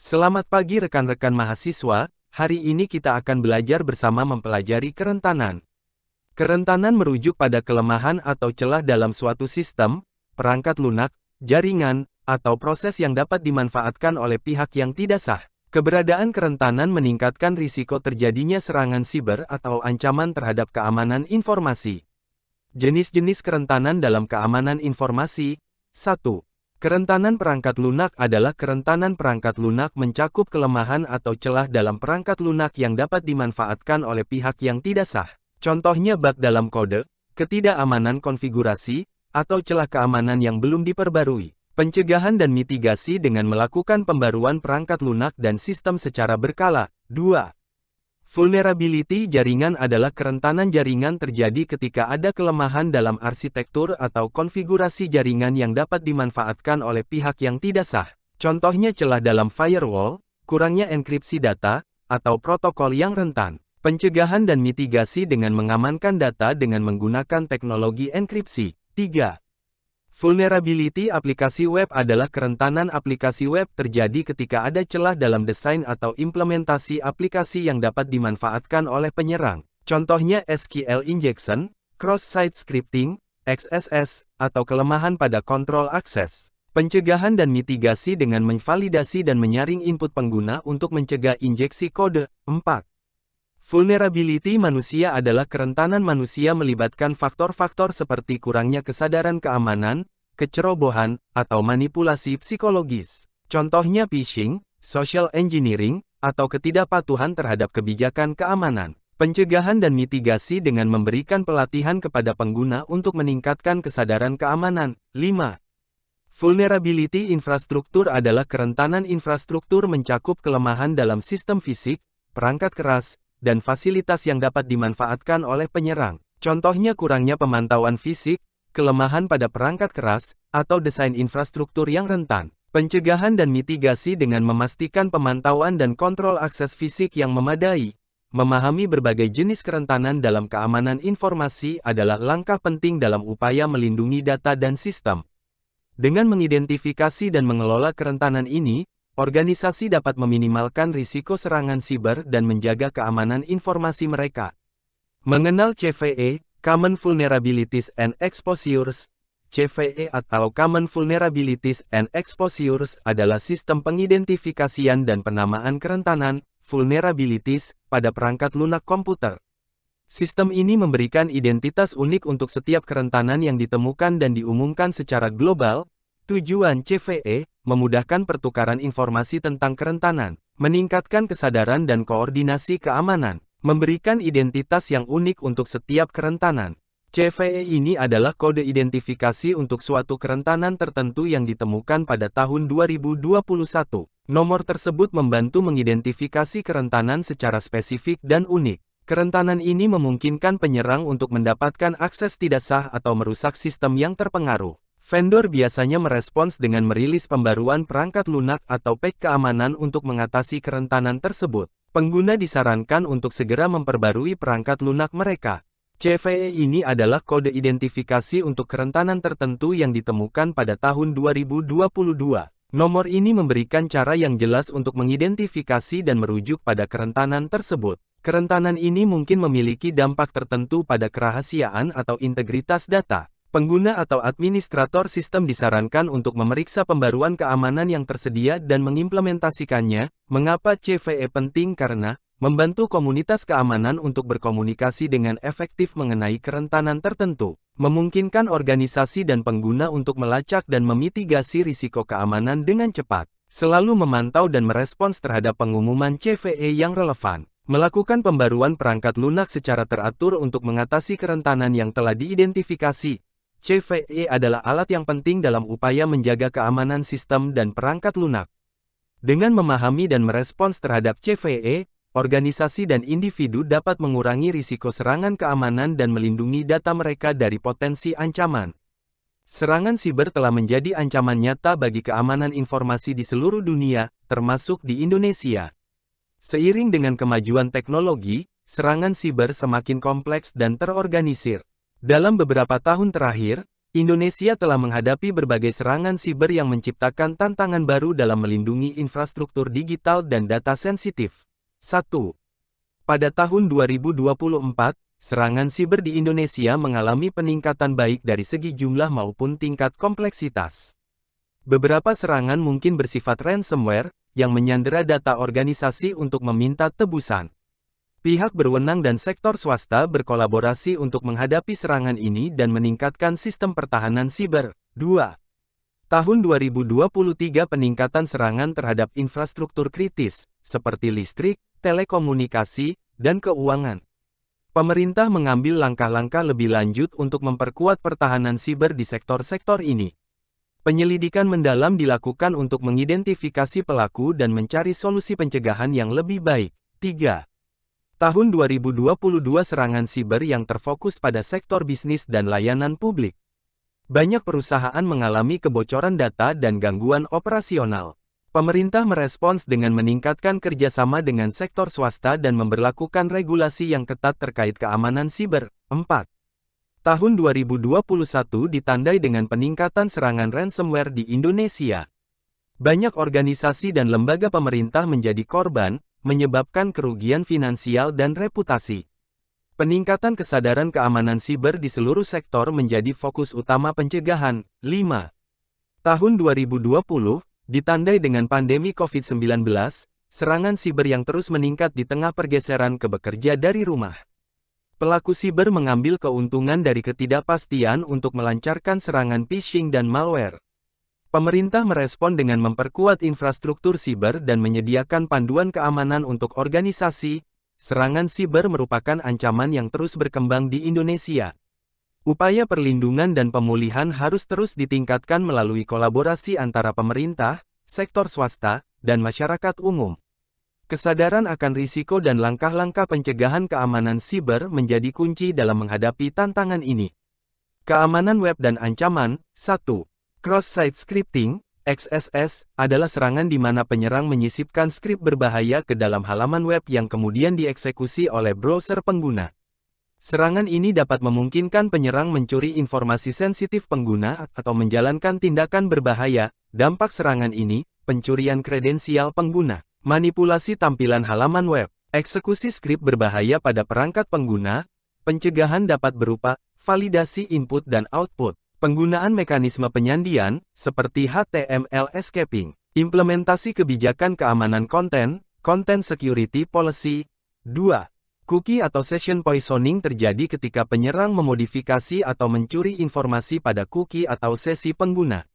Selamat pagi rekan-rekan mahasiswa, hari ini kita akan belajar bersama mempelajari kerentanan. Kerentanan merujuk pada kelemahan atau celah dalam suatu sistem, perangkat lunak, jaringan, atau proses yang dapat dimanfaatkan oleh pihak yang tidak sah. Keberadaan kerentanan meningkatkan risiko terjadinya serangan siber atau ancaman terhadap keamanan informasi. Jenis-jenis kerentanan dalam keamanan informasi. 1. Kerentanan perangkat lunak adalah kerentanan perangkat lunak mencakup kelemahan atau celah dalam perangkat lunak yang dapat dimanfaatkan oleh pihak yang tidak sah. Contohnya bug dalam kode, ketidakamanan konfigurasi, atau celah keamanan yang belum diperbarui. Pencegahan dan mitigasi dengan melakukan pembaruan perangkat lunak dan sistem secara berkala. 2. Vulnerability jaringan adalah kerentanan jaringan terjadi ketika ada kelemahan dalam arsitektur atau konfigurasi jaringan yang dapat dimanfaatkan oleh pihak yang tidak sah. Contohnya celah dalam firewall, kurangnya enkripsi data, atau protokol yang rentan. Pencegahan dan mitigasi dengan mengamankan data dengan menggunakan teknologi enkripsi. 3. Vulnerability aplikasi web adalah kerentanan aplikasi web terjadi ketika ada celah dalam desain atau implementasi aplikasi yang dapat dimanfaatkan oleh penyerang. Contohnya SQL injection, cross-site scripting, XSS, atau kelemahan pada kontrol akses. Pencegahan dan mitigasi dengan memvalidasi dan menyaring input pengguna untuk mencegah injeksi kode. 4. Vulnerability manusia adalah kerentanan manusia melibatkan faktor-faktor seperti kurangnya kesadaran keamanan, kecerobohan, atau manipulasi psikologis. Contohnya phishing, social engineering, atau ketidakpatuhan terhadap kebijakan keamanan. Pencegahan dan mitigasi dengan memberikan pelatihan kepada pengguna untuk meningkatkan kesadaran keamanan. 5. Vulnerability infrastruktur adalah kerentanan infrastruktur mencakup kelemahan dalam sistem fisik, perangkat keras, dan fasilitas yang dapat dimanfaatkan oleh penyerang. Contohnya kurangnya pemantauan fisik, kelemahan pada perangkat keras, atau desain infrastruktur yang rentan. Pencegahan dan mitigasi dengan memastikan pemantauan dan kontrol akses fisik yang memadai. Memahami berbagai jenis kerentanan dalam keamanan informasi adalah langkah penting dalam upaya melindungi data dan sistem. Dengan mengidentifikasi dan mengelola kerentanan ini, organisasi dapat meminimalkan risiko serangan siber dan menjaga keamanan informasi mereka. Mengenal CVE, Common Vulnerabilities and Exposures. CVE atau Common Vulnerabilities and Exposures adalah sistem pengidentifikasian dan penamaan kerentanan, vulnerabilities, pada perangkat lunak komputer. Sistem ini memberikan identitas unik untuk setiap kerentanan yang ditemukan dan diumumkan secara global. Tujuan CVE, memudahkan pertukaran informasi tentang kerentanan, meningkatkan kesadaran dan koordinasi keamanan, memberikan identitas yang unik untuk setiap kerentanan. CVE ini adalah kode identifikasi untuk suatu kerentanan tertentu yang ditemukan pada tahun 2021. Nomor tersebut membantu mengidentifikasi kerentanan secara spesifik dan unik. Kerentanan ini memungkinkan penyerang untuk mendapatkan akses tidak sah atau merusak sistem yang terpengaruh. Vendor biasanya merespons dengan merilis pembaruan perangkat lunak atau patch keamanan untuk mengatasi kerentanan tersebut. Pengguna disarankan untuk segera memperbarui perangkat lunak mereka. CVE ini adalah kode identifikasi untuk kerentanan tertentu yang ditemukan pada tahun 2022. Nomor ini memberikan cara yang jelas untuk mengidentifikasi dan merujuk pada kerentanan tersebut. Kerentanan ini mungkin memiliki dampak tertentu pada kerahasiaan atau integritas data. Pengguna atau administrator sistem disarankan untuk memeriksa pembaruan keamanan yang tersedia dan mengimplementasikannya. Mengapa CVE penting? Karena membantu komunitas keamanan untuk berkomunikasi dengan efektif mengenai kerentanan tertentu, memungkinkan organisasi dan pengguna untuk melacak dan memitigasi risiko keamanan dengan cepat, selalu memantau dan merespons terhadap pengumuman CVE yang relevan. Melakukan pembaruan perangkat lunak secara teratur untuk mengatasi kerentanan yang telah diidentifikasi. CVE adalah alat yang penting dalam upaya menjaga keamanan sistem dan perangkat lunak. Dengan memahami dan merespons terhadap CVE, organisasi dan individu dapat mengurangi risiko serangan keamanan dan melindungi data mereka dari potensi ancaman. Serangan siber telah menjadi ancaman nyata bagi keamanan informasi di seluruh dunia, termasuk di Indonesia. Seiring dengan kemajuan teknologi, serangan siber semakin kompleks dan terorganisir. Dalam beberapa tahun terakhir, Indonesia telah menghadapi berbagai serangan siber yang menciptakan tantangan baru dalam melindungi infrastruktur digital dan data sensitif. 1. Pada tahun 2024, serangan siber di Indonesia mengalami peningkatan baik dari segi jumlah maupun tingkat kompleksitas. Beberapa serangan mungkin bersifat ransomware, yang menyandera data organisasi untuk meminta tebusan. Pihak berwenang dan sektor swasta berkolaborasi untuk menghadapi serangan ini dan meningkatkan sistem pertahanan siber. 2. Tahun 2023 peningkatan serangan terhadap infrastruktur kritis, seperti listrik, telekomunikasi, dan keuangan. Pemerintah mengambil langkah-langkah lebih lanjut untuk memperkuat pertahanan siber di sektor-sektor ini. Penyelidikan mendalam dilakukan untuk mengidentifikasi pelaku dan mencari solusi pencegahan yang lebih baik. 3. Tahun 2022 serangan siber yang terfokus pada sektor bisnis dan layanan publik. Banyak perusahaan mengalami kebocoran data dan gangguan operasional. Pemerintah merespons dengan meningkatkan kerjasama dengan sektor swasta dan memberlakukan regulasi yang ketat terkait keamanan siber. 4. Tahun 2021 ditandai dengan peningkatan serangan ransomware di Indonesia. Banyak organisasi dan lembaga pemerintah menjadi korban, menyebabkan kerugian finansial dan reputasi. Peningkatan kesadaran keamanan siber di seluruh sektor menjadi fokus utama pencegahan. 5. Tahun 2020, ditandai dengan pandemi COVID-19, serangan siber yang terus meningkat di tengah pergeseran ke bekerja dari rumah. Pelaku siber mengambil keuntungan dari ketidakpastian untuk melancarkan serangan phishing dan malware. Pemerintah merespon dengan memperkuat infrastruktur siber dan menyediakan panduan keamanan untuk organisasi. Serangan siber merupakan ancaman yang terus berkembang di Indonesia. Upaya perlindungan dan pemulihan harus terus ditingkatkan melalui kolaborasi antara pemerintah, sektor swasta, dan masyarakat umum. Kesadaran akan risiko dan langkah-langkah pencegahan keamanan siber menjadi kunci dalam menghadapi tantangan ini. Keamanan web dan ancaman. 1. Cross-site scripting, XSS, adalah serangan di mana penyerang menyisipkan skrip berbahaya ke dalam halaman web yang kemudian dieksekusi oleh browser pengguna. Serangan ini dapat memungkinkan penyerang mencuri informasi sensitif pengguna atau menjalankan tindakan berbahaya. Dampak serangan ini, pencurian kredensial pengguna, manipulasi tampilan halaman web, eksekusi skrip berbahaya pada perangkat pengguna. Pencegahan dapat berupa validasi input dan output. Penggunaan mekanisme penyandian, seperti HTML escaping, implementasi kebijakan keamanan konten, content security policy. 2. Cookie atau session poisoning terjadi ketika penyerang memodifikasi atau mencuri informasi pada cookie atau sesi pengguna.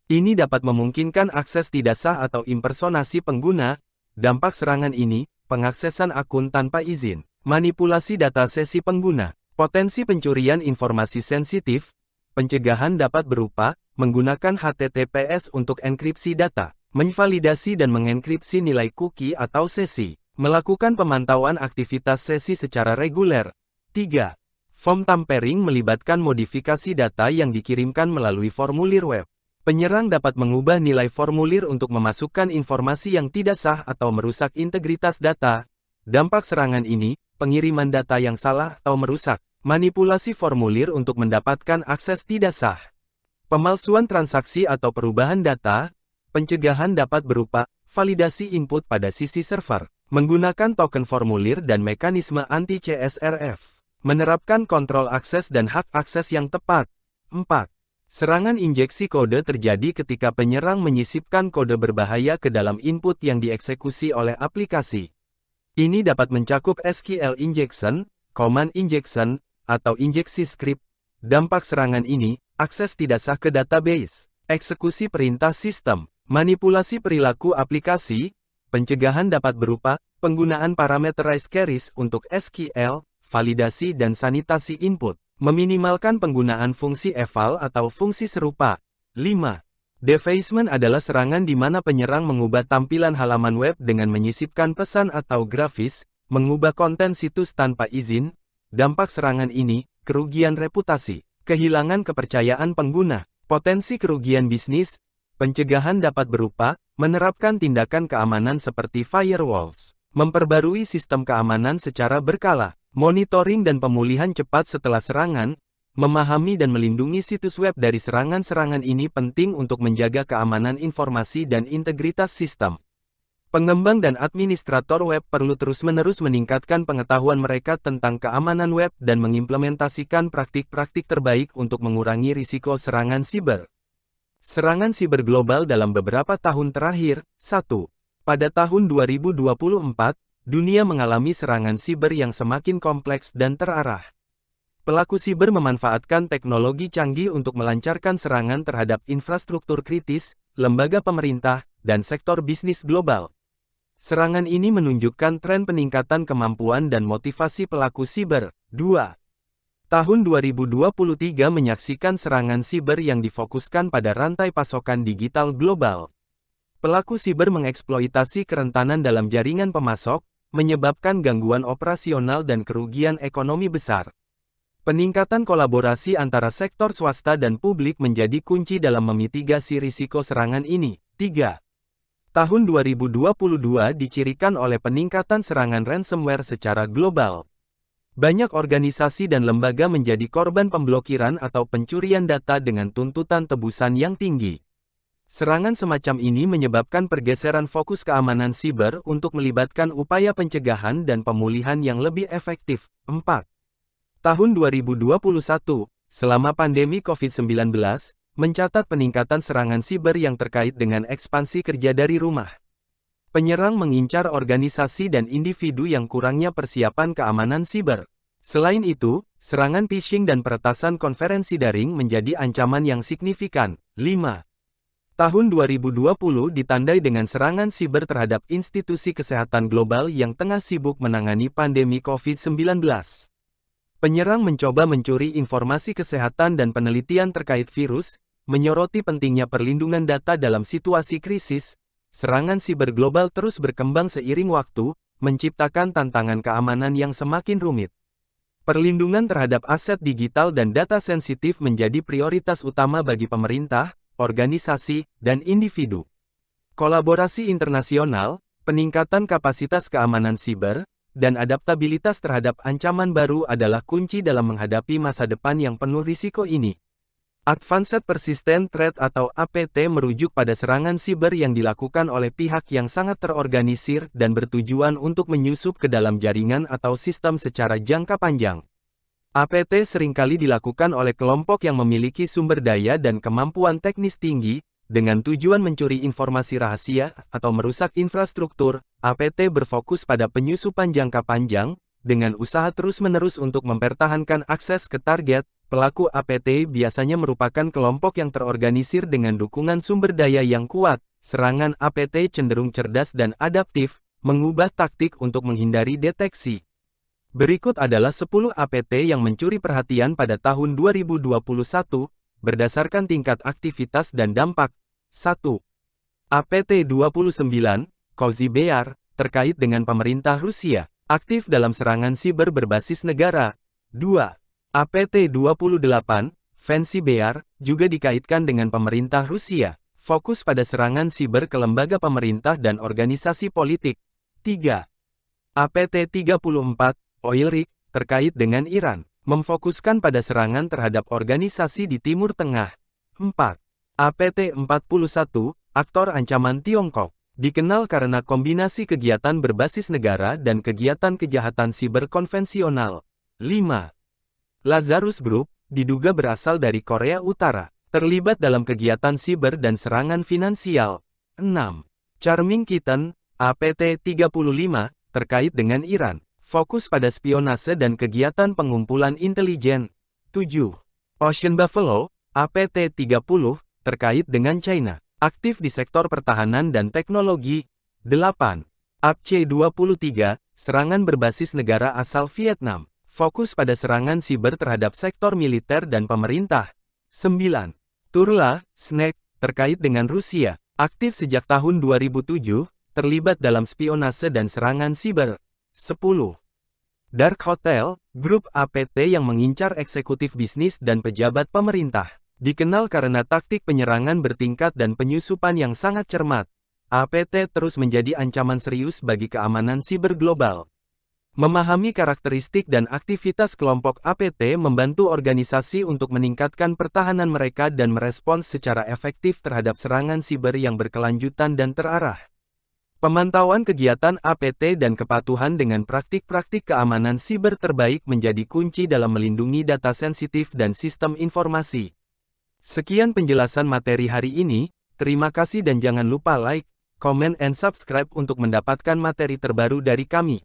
Ini dapat memungkinkan akses tidak sah atau impersonasi pengguna. Dampak serangan ini, pengaksesan akun tanpa izin, manipulasi data sesi pengguna, potensi pencurian informasi sensitif. Pencegahan dapat berupa, menggunakan HTTPS untuk enkripsi data, menvalidasi dan mengenkripsi nilai cookie atau sesi, melakukan pemantauan aktivitas sesi secara reguler. 3. Form tampering melibatkan modifikasi data yang dikirimkan melalui formulir web. Penyerang dapat mengubah nilai formulir untuk memasukkan informasi yang tidak sah atau merusak integritas data. Dampak serangan ini, pengiriman data yang salah atau merusak. Manipulasi formulir untuk mendapatkan akses tidak sah. Pemalsuan transaksi atau perubahan data. Pencegahan dapat berupa validasi input pada sisi server, menggunakan token formulir dan mekanisme anti-CSRF, menerapkan kontrol akses dan hak akses yang tepat. 4. Serangan injeksi kode terjadi ketika penyerang menyisipkan kode berbahaya ke dalam input yang dieksekusi oleh aplikasi. Ini dapat mencakup SQL injection, command injection, atau injeksi skrip. Dampak serangan ini, akses tidak sah ke database, eksekusi perintah sistem, manipulasi perilaku aplikasi. Pencegahan dapat berupa, penggunaan parameterized queries untuk SQL, validasi dan sanitasi input, meminimalkan penggunaan fungsi eval atau fungsi serupa. 5. Defacement adalah serangan di mana penyerang mengubah tampilan halaman web dengan menyisipkan pesan atau grafis, mengubah konten situs tanpa izin. Dampak serangan ini, kerugian reputasi, kehilangan kepercayaan pengguna, potensi kerugian bisnis. Pencegahan dapat berupa, menerapkan tindakan keamanan seperti firewalls, memperbarui sistem keamanan secara berkala, monitoring dan pemulihan cepat setelah serangan. Memahami dan melindungi situs web dari serangan-serangan ini penting untuk menjaga keamanan informasi dan integritas sistem. Pengembang dan administrator web perlu terus-menerus meningkatkan pengetahuan mereka tentang keamanan web dan mengimplementasikan praktik-praktik terbaik untuk mengurangi risiko serangan siber. Serangan siber global dalam beberapa tahun terakhir. 1. Pada tahun 2024, dunia mengalami serangan siber yang semakin kompleks dan terarah. Pelaku siber memanfaatkan teknologi canggih untuk melancarkan serangan terhadap infrastruktur kritis, lembaga pemerintah, dan sektor bisnis global. Serangan ini menunjukkan tren peningkatan kemampuan dan motivasi pelaku siber. 2. Tahun 2023 menyaksikan serangan siber yang difokuskan pada rantai pasokan digital global. Pelaku siber mengeksploitasi kerentanan dalam jaringan pemasok, menyebabkan gangguan operasional dan kerugian ekonomi besar. Peningkatan kolaborasi antara sektor swasta dan publik menjadi kunci dalam memitigasi risiko serangan ini. 3. Tahun 2022 dicirikan oleh peningkatan serangan ransomware secara global. Banyak organisasi dan lembaga menjadi korban pemblokiran atau pencurian data dengan tuntutan tebusan yang tinggi. Serangan semacam ini menyebabkan pergeseran fokus keamanan siber untuk melibatkan upaya pencegahan dan pemulihan yang lebih efektif. 4. Tahun 2021, selama pandemi COVID-19, mencatat peningkatan serangan siber yang terkait dengan ekspansi kerja dari rumah. Penyerang mengincar organisasi dan individu yang kurangnya persiapan keamanan siber. Selain itu, serangan phishing dan peretasan konferensi daring menjadi ancaman yang signifikan. 5. Tahun 2020 ditandai dengan serangan siber terhadap institusi kesehatan global yang tengah sibuk menangani pandemi COVID-19. Penyerang mencoba mencuri informasi kesehatan dan penelitian terkait virus, menyoroti pentingnya perlindungan data dalam situasi krisis. Serangan siber global terus berkembang seiring waktu, menciptakan tantangan keamanan yang semakin rumit. Perlindungan terhadap aset digital dan data sensitif menjadi prioritas utama bagi pemerintah, organisasi, dan individu. Kolaborasi internasional, peningkatan kapasitas keamanan siber, dan adaptabilitas terhadap ancaman baru adalah kunci dalam menghadapi masa depan yang penuh risiko ini. Advanced Persistent Threat atau APT merujuk pada serangan siber yang dilakukan oleh pihak yang sangat terorganisir dan bertujuan untuk menyusup ke dalam jaringan atau sistem secara jangka panjang. APT seringkali dilakukan oleh kelompok yang memiliki sumber daya dan kemampuan teknis tinggi, dengan tujuan mencuri informasi rahasia atau merusak infrastruktur. APT berfokus pada penyusupan jangka panjang, dengan usaha terus-menerus untuk mempertahankan akses ke target. Pelaku APT biasanya merupakan kelompok yang terorganisir dengan dukungan sumber daya yang kuat. Serangan APT cenderung cerdas dan adaptif, mengubah taktik untuk menghindari deteksi. Berikut adalah 10 APT yang mencuri perhatian pada tahun 2021, berdasarkan tingkat aktivitas dan dampak. 1. APT-29, Cozy Bear, terkait dengan pemerintah Rusia, aktif dalam serangan siber berbasis negara. 2. APT-28, Fancy Bear, juga dikaitkan dengan pemerintah Rusia, fokus pada serangan siber ke lembaga pemerintah dan organisasi politik. 3. APT-34, Oil Rig, terkait dengan Iran, memfokuskan pada serangan terhadap organisasi di Timur Tengah. 4. APT-41, aktor ancaman Tiongkok, dikenal karena kombinasi kegiatan berbasis negara dan kegiatan kejahatan siber konvensional. 5. Lazarus Group, diduga berasal dari Korea Utara, terlibat dalam kegiatan siber dan serangan finansial. 6. Charming Kitten, APT-35, terkait dengan Iran, fokus pada spionase dan kegiatan pengumpulan intelijen. 7. Ocean Buffalo, APT-30, terkait dengan China, aktif di sektor pertahanan dan teknologi. 8. APC-23, serangan berbasis negara asal Vietnam, fokus pada serangan siber terhadap sektor militer dan pemerintah. 9. Turla, Snake, terkait dengan Rusia, aktif sejak tahun 2007, terlibat dalam spionase dan serangan siber. 10. Dark Hotel, grup APT yang mengincar eksekutif bisnis dan pejabat pemerintah, dikenal karena taktik penyerangan bertingkat dan penyusupan yang sangat cermat. APT terus menjadi ancaman serius bagi keamanan siber global. Memahami karakteristik dan aktivitas kelompok APT membantu organisasi untuk meningkatkan pertahanan mereka dan merespons secara efektif terhadap serangan siber yang berkelanjutan dan terarah. Pemantauan kegiatan APT dan kepatuhan dengan praktik-praktik keamanan siber terbaik menjadi kunci dalam melindungi data sensitif dan sistem informasi. Sekian penjelasan materi hari ini, terima kasih dan jangan lupa like, comment, and subscribe untuk mendapatkan materi terbaru dari kami.